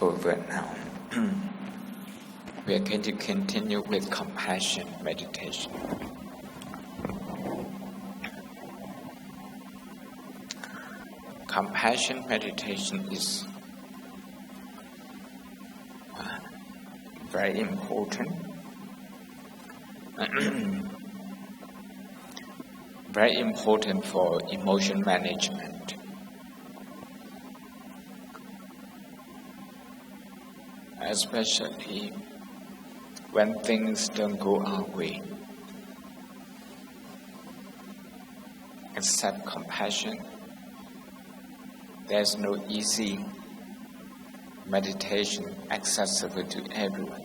over now. We are going to continue with compassion meditation. Compassion meditation is very important. Very important for emotion management. Especially when things don't go our way. Except compassion, there's no easy meditation accessible to everyone.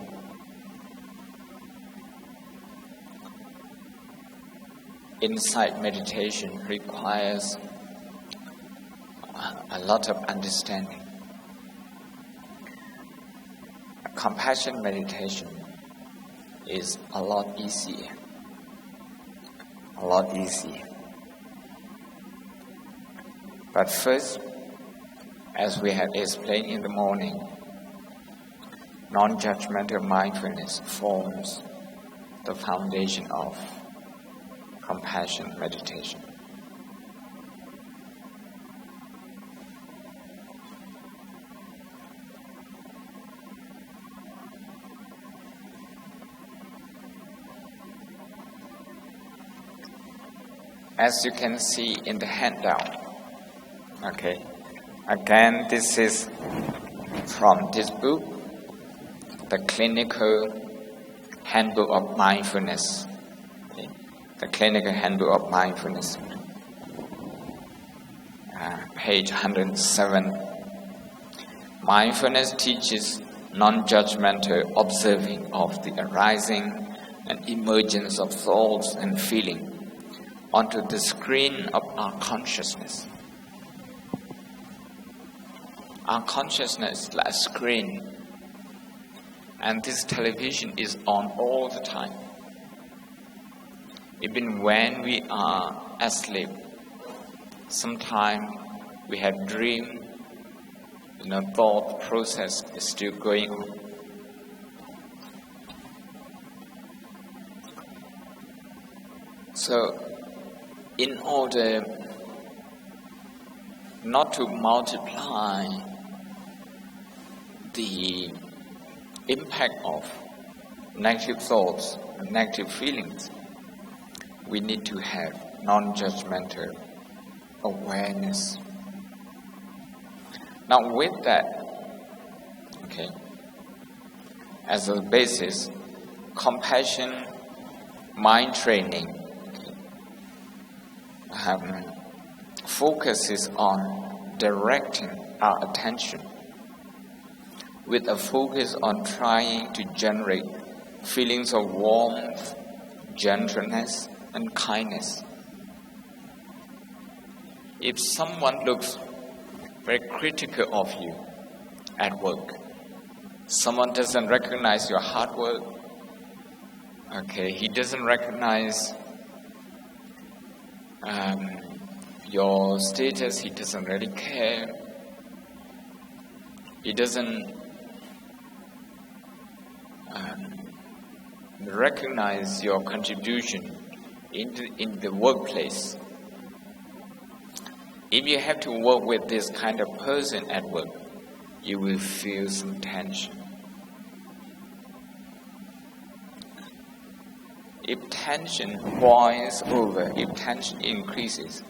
Insight meditation requires a lot of understanding. Compassion meditation is a lot easier. But first, as we have explained in the morning, non-judgmental mindfulness forms the foundation of compassion meditation. As you can see in the handout, again, this is from this book, The Clinical Handbook of Mindfulness. The Clinical Handbook of Mindfulness, page 107. Mindfulness teaches non-judgmental observing of the arising and emergence of thoughts and feelings onto the screen of our consciousness. Our consciousness is like a screen, and this television is on all the time. Even when we are asleep, sometimes we have dream, thought process is still going on. So, in order not to multiply the impact of negative thoughts and negative feelings, we need to have non-judgmental awareness. Now with that, as a basis, compassion mind training focuses on directing our attention with a focus on trying to generate feelings of warmth, gentleness, and kindness. If someone looks very critical of you at work, someone doesn't recognize your hard work, he doesn't recognize your status, he doesn't really care, he doesn't recognize your contribution in the workplace. If you have to work with this kind of person at work, you will feel some tension. If tension boils over, if tension increases,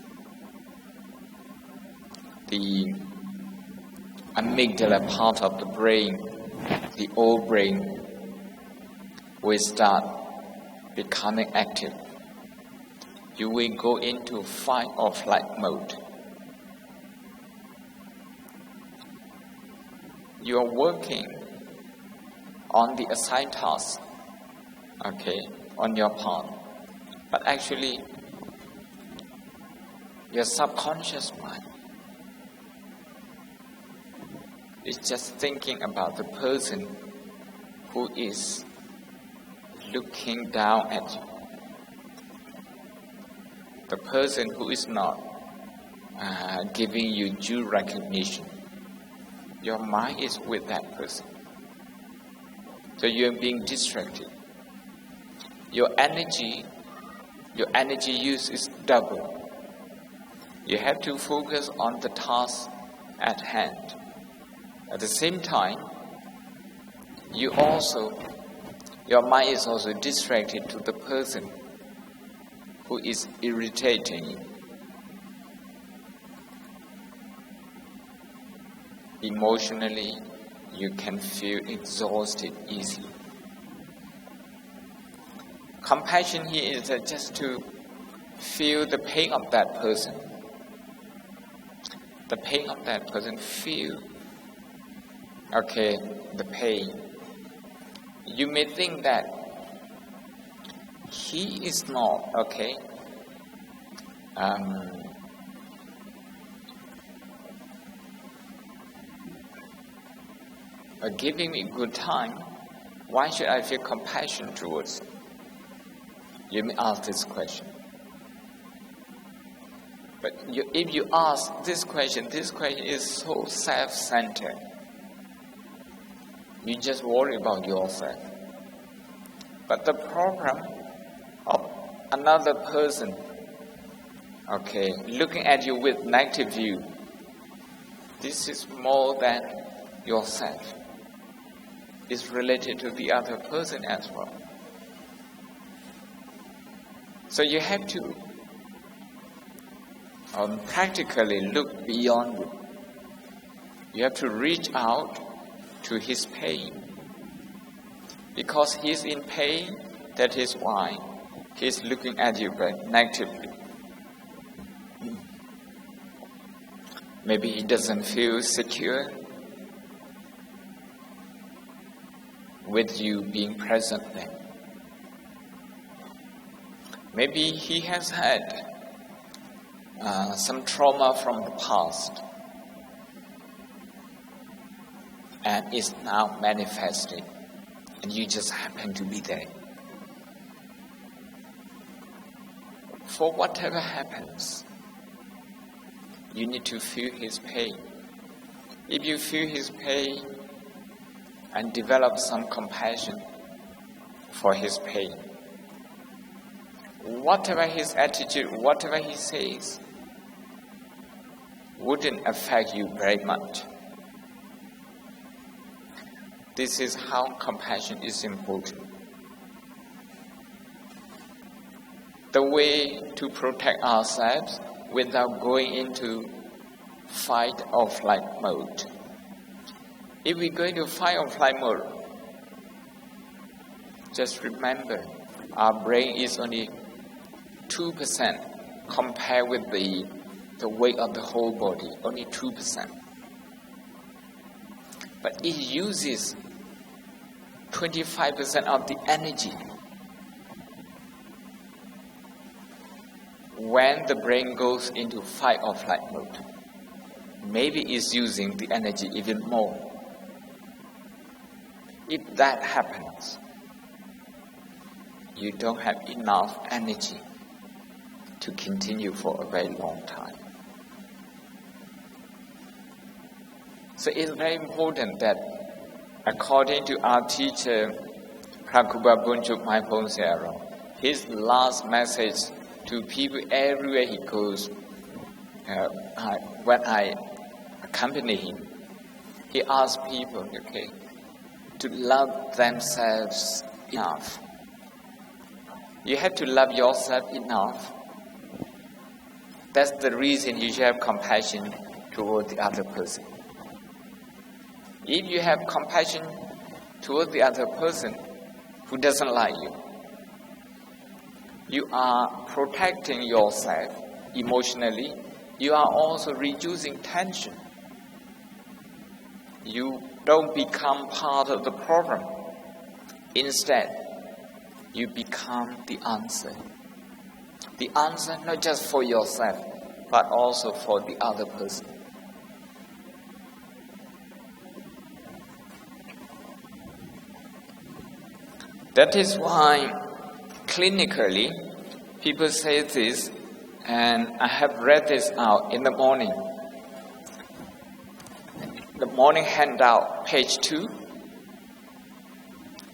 the amygdala part of the brain, the old brain, will start becoming active. You will go into fight or flight mode. You are working on the assigned task, on your part, but actually your subconscious mind is just thinking about the person who is looking down at you, the person who is not giving you due recognition. your mind is with that person. So you're being distracted. Your energy use is double. You have to focus on the task at hand. At the same time, your mind is also distracted to the person who is irritating you. Emotionally, you can feel exhausted easily. Compassion here is just to feel the pain of that person. The pain of that person, feel, the pain. You may think that he is not, giving me good time. Why should I feel compassion towards him? You may ask this question. But if you ask this question is so self-centered. You just worry about yourself. But the problem of another person, looking at you with negative view, this is more than yourself. It's related to the other person as well. So you have to practically look beyond it. You have to reach out to his pain. Because he's in pain, that is why he's looking at you very negatively. Maybe he doesn't feel secure with you being present there. Maybe he has had some trauma from the past and is now manifesting, and you just happen to be there. For whatever happens, you need to feel his pain. If you feel his pain and develop some compassion for his pain, whatever his attitude, whatever he says, wouldn't affect you very much. This is how compassion is important. The way to protect ourselves without going into fight or flight mode. If we go into fight or flight mode, just remember, our brain is only 2% compared with the weight of the whole body, only 2%. But it uses 25% of the energy. When the brain goes into fight or flight mode, maybe it's using the energy even more. If that happens, you don't have enough energy to continue for a very long time. So it's very important that, according to our teacher, Prakuba Bunchuk Maipong Searo, his last message to people everywhere he goes, when I accompany him, he asks people, to love themselves enough. You have to love yourself enough. That's the reason you should have compassion toward the other person. If you have compassion toward the other person who doesn't like you, you are protecting yourself emotionally. You are also reducing tension. You don't become part of the problem. Instead, you become the answer. The answer not just for yourself, but also for the other person. That is why clinically people say this, and I have read this out in the morning. The morning handout, page 2.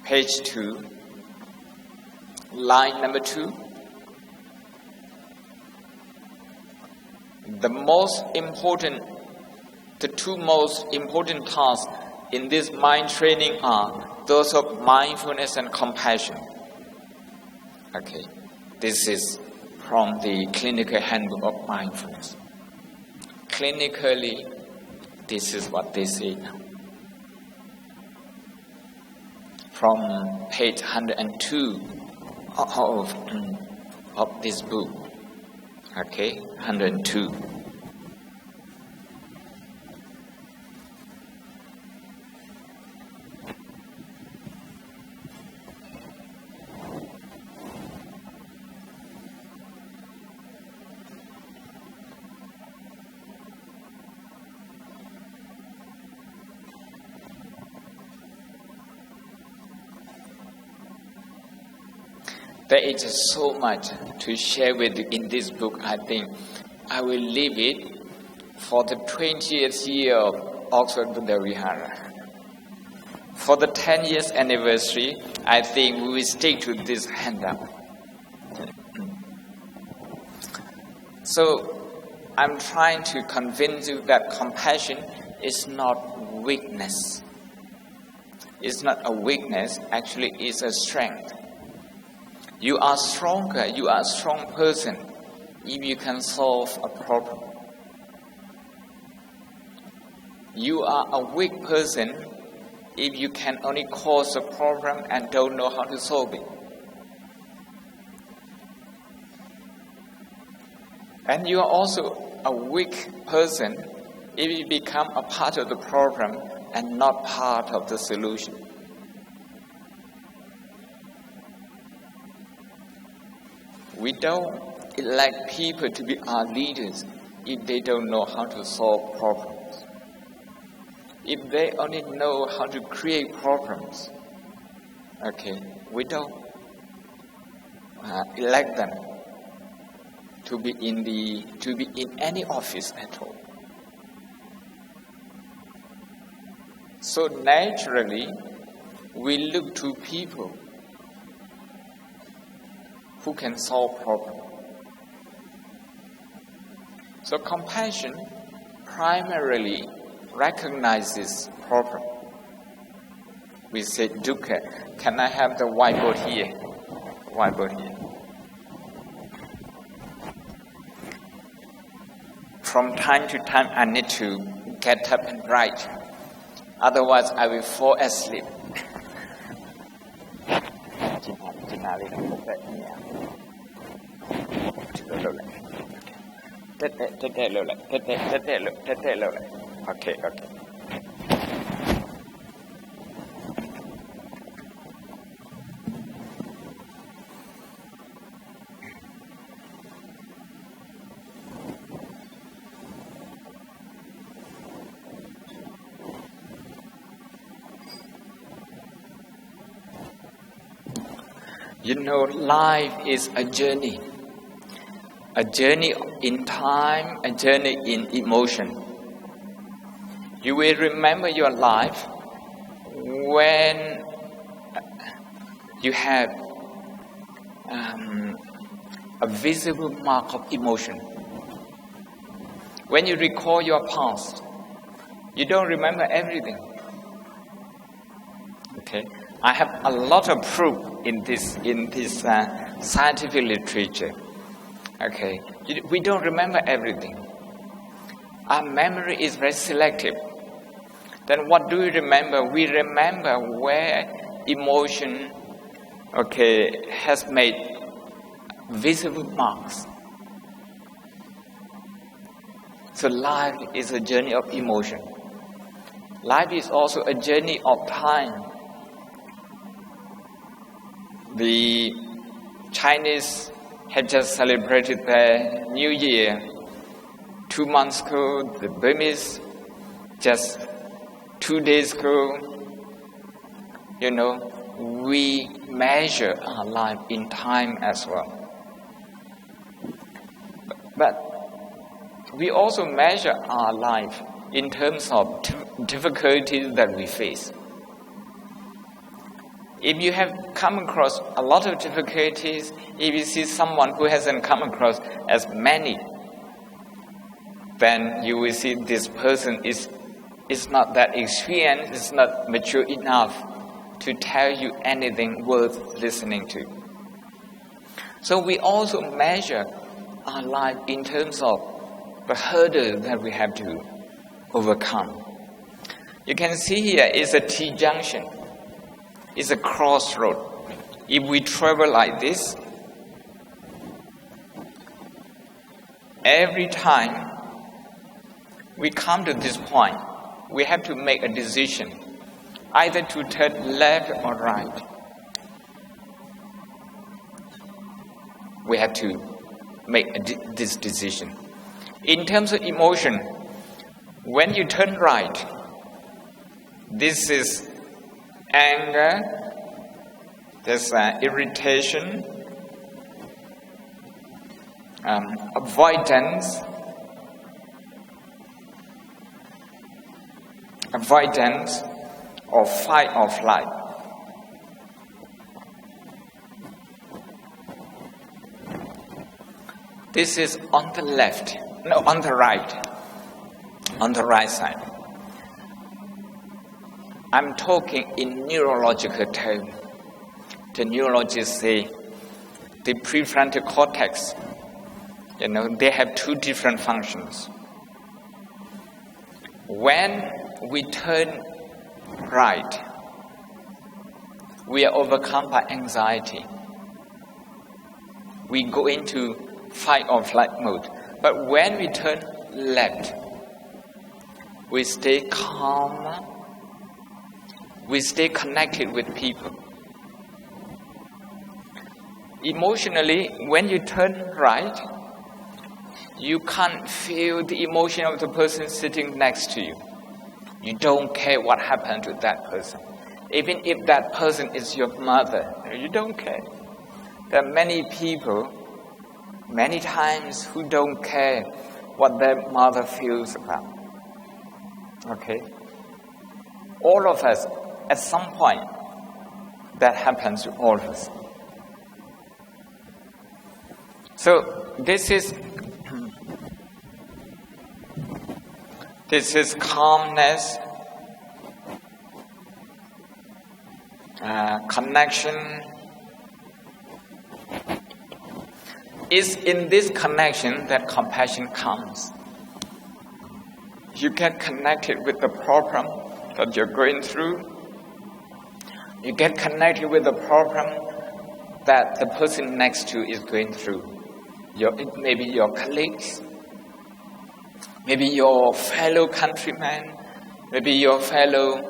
Page 2, line number 2. The two most important tasks in this mind training are those of mindfulness and compassion. Okay, this is from the Clinical Handbook of Mindfulness. Clinically, this is what they say now. From page 102 of this book. Okay, 102. There is so much to share with you in this book. I think I will leave it for the 20th year of Oxford Buddha Vihara. For the 10 years anniversary, I think we will stick to this handout. So I'm trying to convince you that compassion is not weakness. It's not a weakness, actually it's a strength. You are stronger, you are a strong person if you can solve a problem. You are a weak person if you can only cause a problem and don't know how to solve it. And you are also a weak person if you become a part of the problem and not part of the solution. We don't elect people to be our leaders if they don't know how to solve problems. If they only know how to create problems, okay, we don't elect them to be in any office at all. So naturally, we look to people who can solve problems. So compassion primarily recognizes problem. We say dukkha. Can I have the whiteboard here? Whiteboard here. From time to time, I need to get up and write. Otherwise, I will fall asleep. Okay. You know, life is a journey in time, a journey in emotion. You will remember your life when you have a visible mark of emotion. When you recall your past, you don't remember everything. Okay, I have a lot of proof in this scientific literature. Okay, we don't remember everything. Our memory is very selective. Then what do we remember? We remember where emotion, has made visible marks. So life is a journey of emotion. Life is also a journey of time. The Chinese had just celebrated their New Year 2 months ago. The Burmese just 2 days ago. You know, we measure our life in time as well. But we also measure our life in terms of difficulties that we face. If you have come across a lot of difficulties, if you see someone who hasn't come across as many, then you will see this person is not that experienced, is not mature enough to tell you anything worth listening to. So we also measure our life in terms of the hurdle that we have to overcome. You can see here is a T-junction. It's a crossroad. If we travel like this, every time we come to this point, we have to make a decision, either to turn left or right. We have to make this decision. In terms of emotion, when you turn right, this is anger, there's irritation, avoidance, or fight or flight. This is on the left, no, on the right side. I'm talking in neurological terms. The neurologists say the prefrontal cortex, they have two different functions. When we turn right, we are overcome by anxiety. We go into fight or flight mode. But when we turn left, we stay calm. We stay connected with people. Emotionally, when you turn right, you can't feel the emotion of the person sitting next to you. You don't care what happened to that person. Even if that person is your mother, you don't care. There are many people, many times, who don't care what their mother feels about. Okay? All of us, at some point, that happens to all of us. So this is calmness, connection. It's in this connection that compassion comes. You get connected with the problem that you're going through. You get connected with the problem that the person next to is going through. Maybe your colleagues, maybe your fellow countrymen, maybe your fellow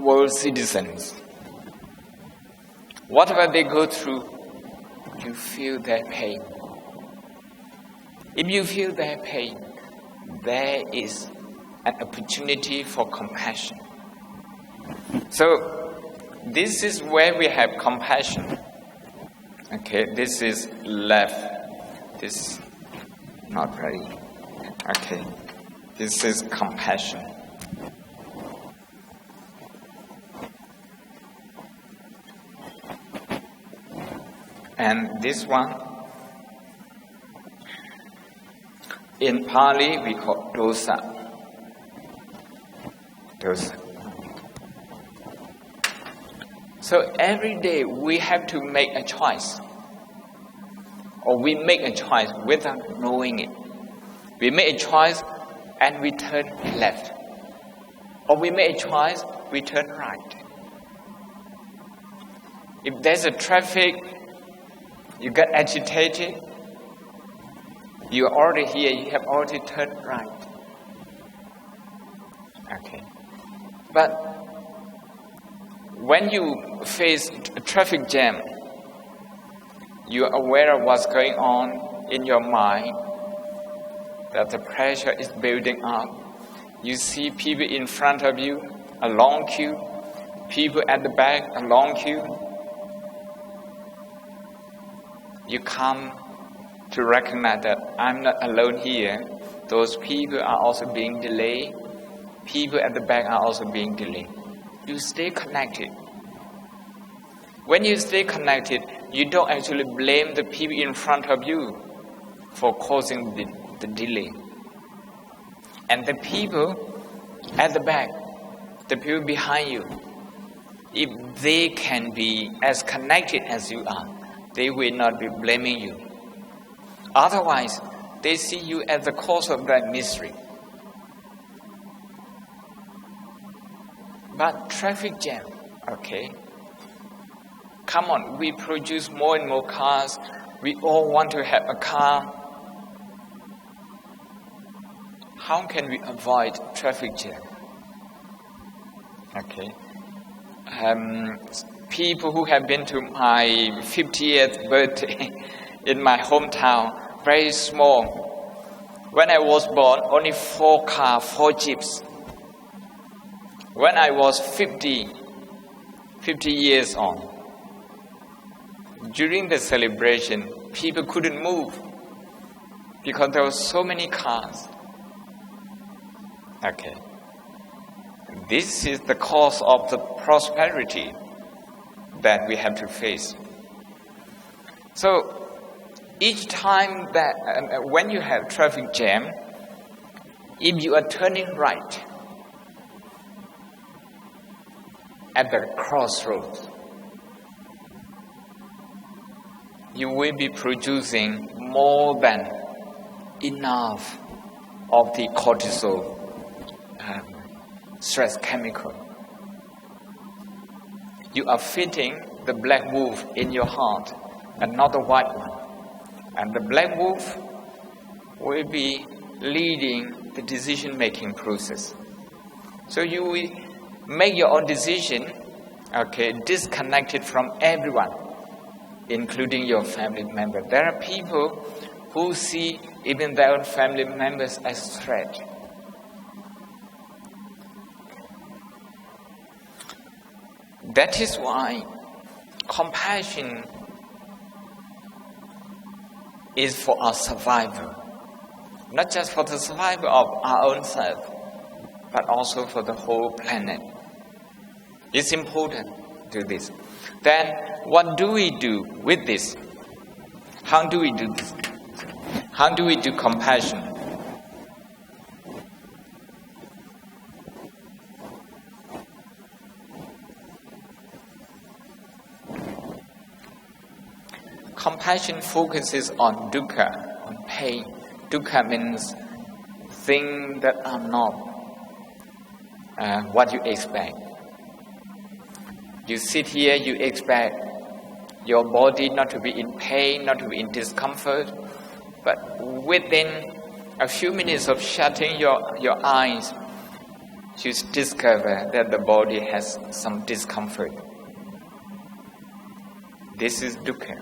world citizens. Whatever they go through, you feel their pain. If you feel their pain, there is an opportunity for compassion. So, this is where we have compassion. Okay, this is left. This not ready. Okay, this is compassion. And this one, in Pali we call dosa. Dosa. So every day we have to make a choice. Or we make a choice without knowing it. We make a choice and we turn left. Or we make a choice, we turn right. If there's a traffic, you get agitated, you're already here, you have already turned right. Okay. But when you face a traffic jam, you're aware of what's going on in your mind, that the pressure is building up. You see people in front of you, a long queue, people at the back, a long queue. You come to recognize that I'm not alone here. those people are also being delayed. People at the back are also being delayed. You stay connected. When you stay connected, you don't actually blame the people in front of you for causing the delay. And the people at the back, the people behind you, if they can be as connected as you are, they will not be blaming you. Otherwise, they see you as the cause of that misery. But traffic jam, okay? Come on, we produce more and more cars. We all want to have a car. How can we avoid traffic jam? Okay. People who have been to my 50th birthday in my hometown, very small. When I was born, only 4 cars, 4 jeeps. When I was 50 years on, during the celebration, people couldn't move because there were so many cars. Okay. This is the cause of the prosperity that we have to face. So, each time that, when you have traffic jam, if you are turning right at the crossroads, you will be producing more than enough of the cortisol stress chemical. You are fitting the black wolf in your heart and not the white one. And the black wolf will be leading the decision-making process. So you will make your own decision, okay, disconnected from everyone, including your family member. There are people who see even their own family members as threat. That is why compassion is for our survival, not just for the survival of our own self, but also for the whole planet. It's important to this. Then, what do we do with this? How do we do this? How do we do compassion? Compassion focuses on dukkha, on pain. Dukkha means things that are not what you expect. You sit here, you expect your body not to be in pain, not to be in discomfort, but within a few minutes of shutting your eyes, you discover that the body has some discomfort. This is dukkha.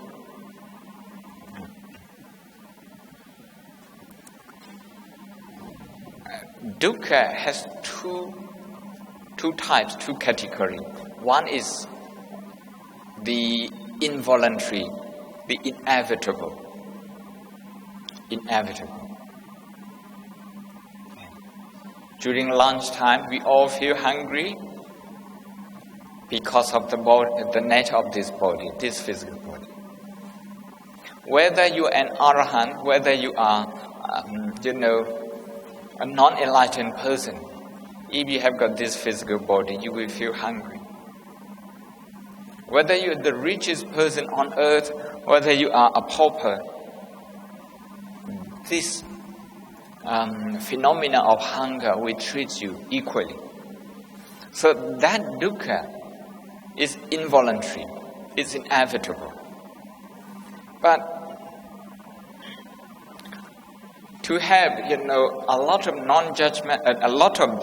Dukkha has two types, two categories. One is the involuntary, the inevitable. During lunchtime, we all feel hungry because of the body, the nature of this body, this physical body. Whether you are an arahant, whether you are, a non-enlightened person, if you have got this physical body, you will feel hungry. Whether you are the richest person on earth, whether you are a pauper, this phenomena of hunger will treat you equally. So that dukkha is involuntary, it's inevitable. But to have, a lot of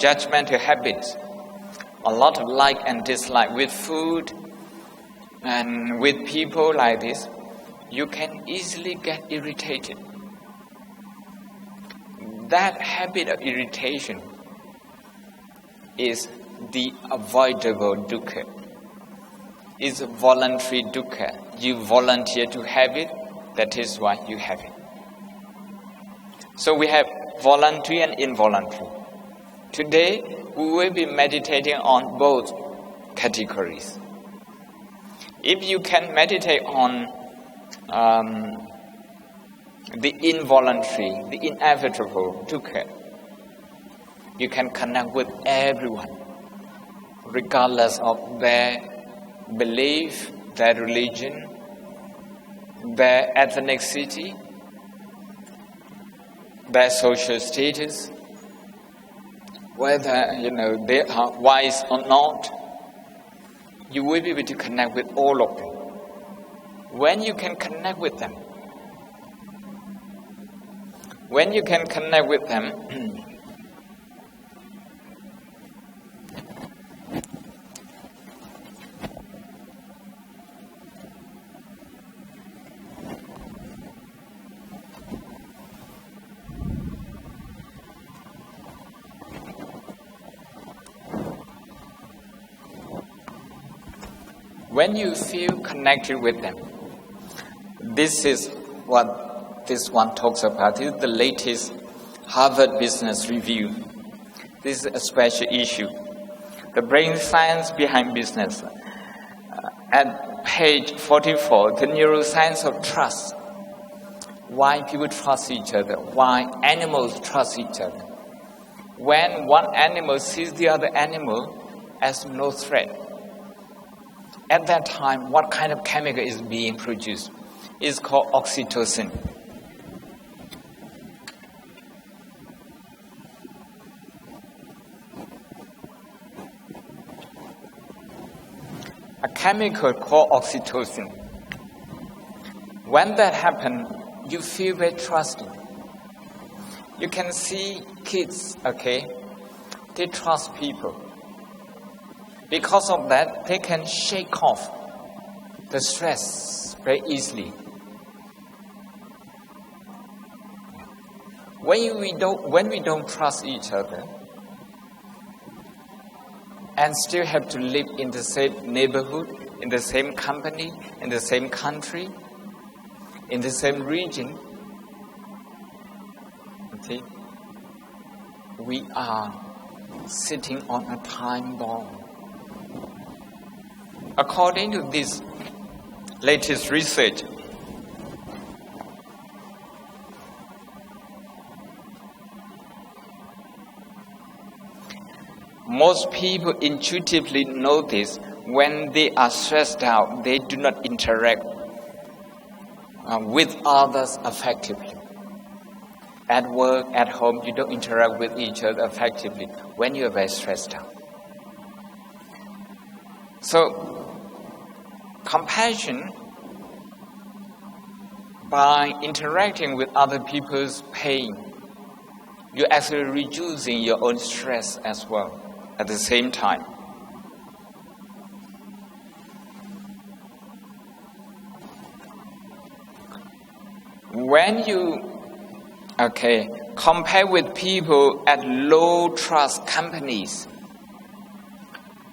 judgmental habits, a lot of like and dislike with food and with people like this, you can easily get irritated. That habit of irritation is the avoidable dukkha. It's a voluntary dukkha. You volunteer to have it, that is why you have it. So we have voluntary and involuntary. Today, we will be meditating on both categories. If you can meditate on the involuntary, the inevitable dukkha, you can connect with everyone, regardless of their belief, their religion, their ethnicity, their social status, whether they are wise or not. You will be able to connect with all of them. When you can connect with them, when you feel connected with them, this is what this one talks about. This is the latest Harvard Business Review. This is a special issue. The brain science behind business. At page 44, the neuroscience of trust. Why people trust each other. Why animals trust each other. When one animal sees the other animal as no threat, at that time, what kind of chemical is being produced? It's called oxytocin. A chemical called oxytocin. When that happens, you feel very trusting. You can see kids, they trust people. Because of that, they can shake off the stress very easily. When we don't trust each other and still have to live in the same neighborhood, in the same company, in the same country, in the same region, we are sitting on a time bomb. According to this latest research, most people intuitively notice when they are stressed out, they do not interact with others effectively. At work, at home, you don't interact with each other effectively when you are very stressed out. So, compassion, by interacting with other people's pain, you're actually reducing your own stress as well at the same time. When you compare with people at low trust companies,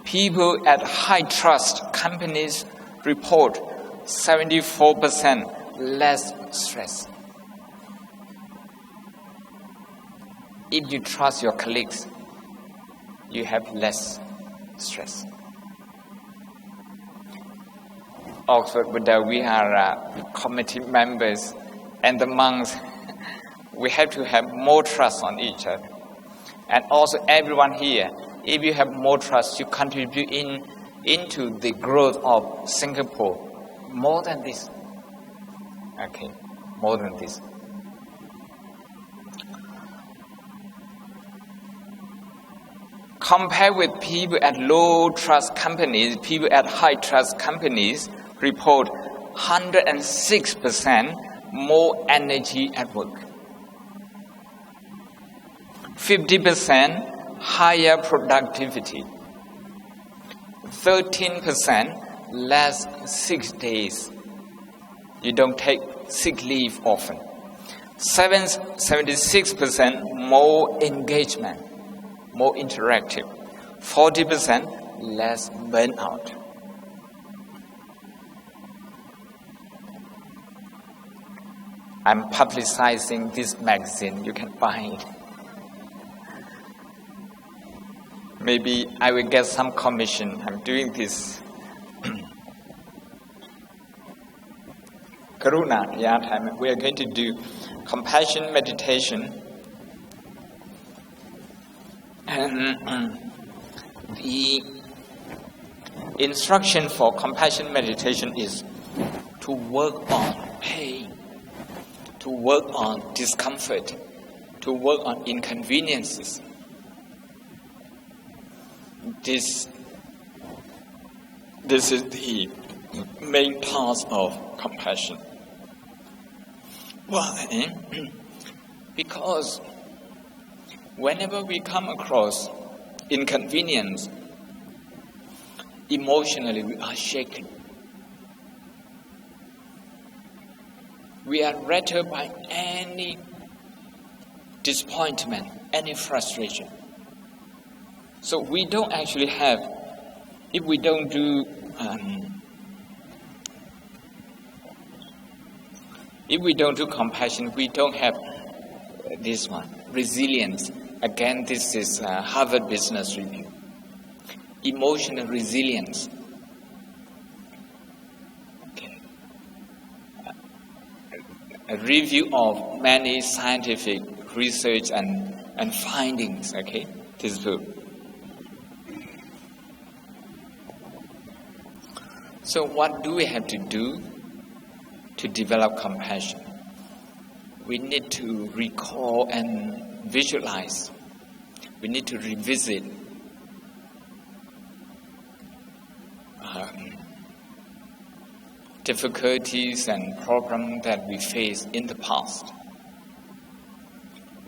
people at high trust companies report 74% less stress. If you trust your colleagues, you have less stress. Oxford Buddha, we are committee members, and the monks, we have to have more trust on each other. And also everyone here, if you have more trust, you contribute into the growth of Singapore. More than this. More than this. Compared with people at low trust companies, people at high trust companies report 106% more energy at work. 50% higher productivity. 13% less sick days. You don't take sick leave often. 76% more engagement, more interactive. 40% less burnout. I'm publicizing this magazine. You can buy it. Maybe I will get some commission. I'm doing this. Karuna, we are going to do compassion meditation. And the instruction for compassion meditation is to work on pain, to work on discomfort, to work on inconveniences. This is the main task of compassion. Why? Because whenever we come across inconvenience, emotionally we are shaken. We are rattled by any disappointment, any frustration. So we don't actually have, if we don't do compassion, we don't have this one, resilience. Again, this is Harvard Business Review. Emotional resilience. Okay. A review of many scientific research and findings. Okay, this book. So what do we have to do to develop compassion? We need to recall and visualize. We need to revisit difficulties and problems that we faced in the past.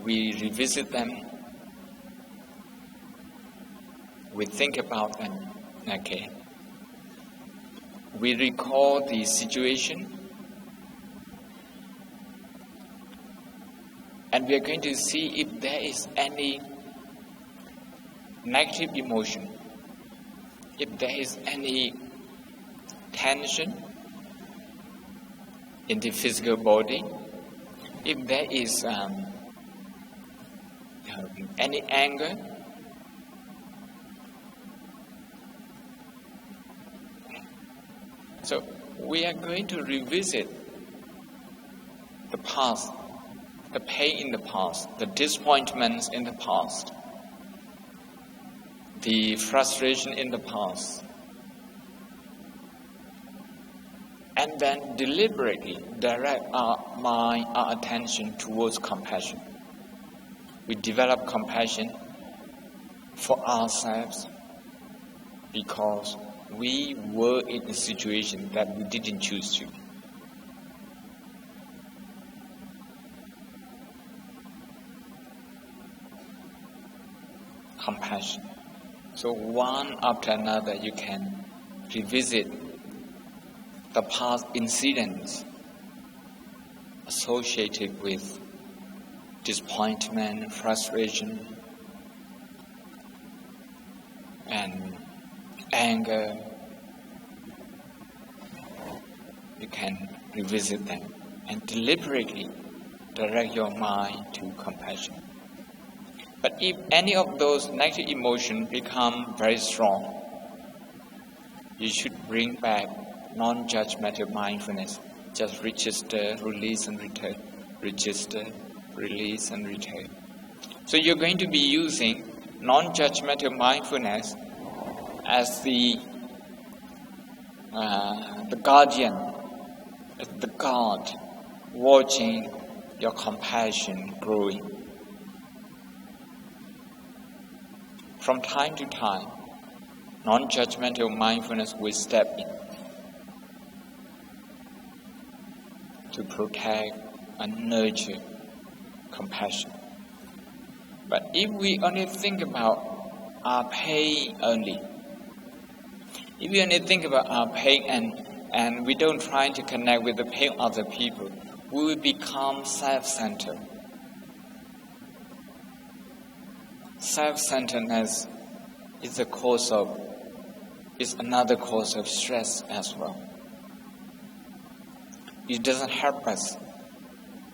We revisit them. We think about them. Okay. We recall the situation, and we are going to see if there is any negative emotion, if there is any tension in the physical body, if there is any anger, so we are going to revisit the past, the pain in the past, the disappointments in the past, the frustration in the past, and then deliberately direct our attention towards compassion. We develop compassion for ourselves because we were in a situation that we didn't choose to. Compassion. So one after another you can revisit the past incidents associated with disappointment, frustration, and anger. You can revisit them and deliberately direct your mind to compassion. But if any of those negative emotions become very strong, you should bring back non-judgmental mindfulness. Just register, release and return. Register, release and return. So you're going to be using non-judgmental mindfulness as the guardian, the God, watching your compassion growing. From time to time, non-judgmental mindfulness will step in to protect and nurture compassion. But if we only think about our pain only, if we only think about our pain and we don't try to connect with the pain of other people, we will become self-centered. Self-centeredness is another cause of stress as well. It doesn't help us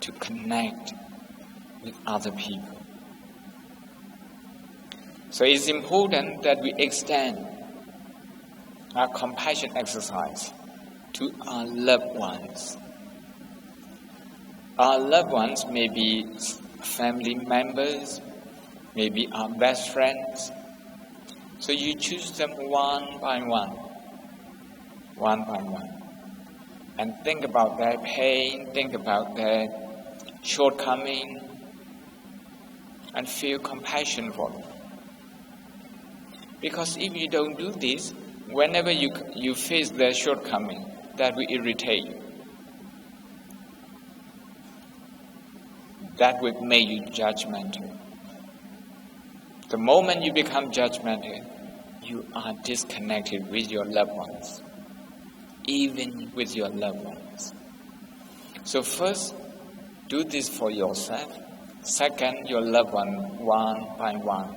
to connect with other people. So it's important that we extend our compassion exercise to our loved ones. Our loved ones may be family members, maybe our best friends. So you choose them one by one, and think about their pain, think about their shortcoming, and feel compassion for them. Because if you don't do this, whenever you face their shortcoming, that will irritate you. That will make you judgmental. The moment you become judgmental, you are disconnected with your loved ones, even with your loved ones. So first, do this for yourself. Second, your loved one by one,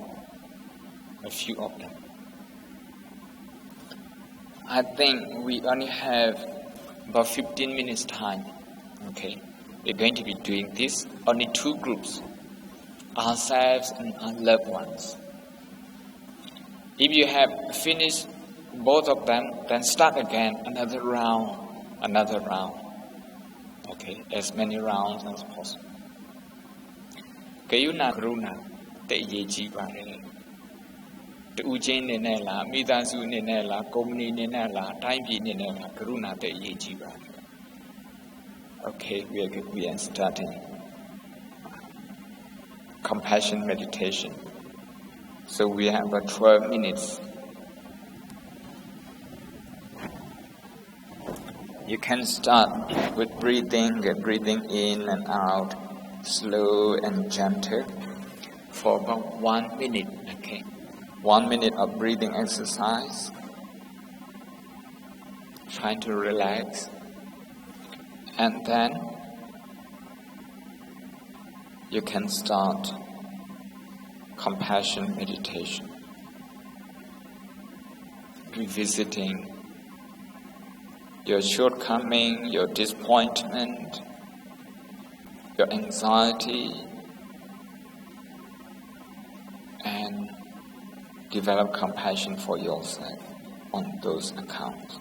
a few of them. I think we only have about 15 minutes time. Okay, we're going to be doing this, only 2 groups, ourselves and our loved ones. If you have finished both of them, then start again, another round. Okay, as many rounds as possible. Kayuna Karuna, te yeji pare. Tu chain nenela, midasu nenela, company nenela, time nenela, Karuna te yeji pare. Okay, we are starting compassion meditation. So we have about 12 minutes. You can start with breathing in and out, slow and gentle, for about 1 minute. Okay, 1 minute of breathing exercise. Trying to relax, and then you can start compassion meditation, revisiting your shortcoming, your disappointment, your anxiety, and develop compassion for yourself on those accounts.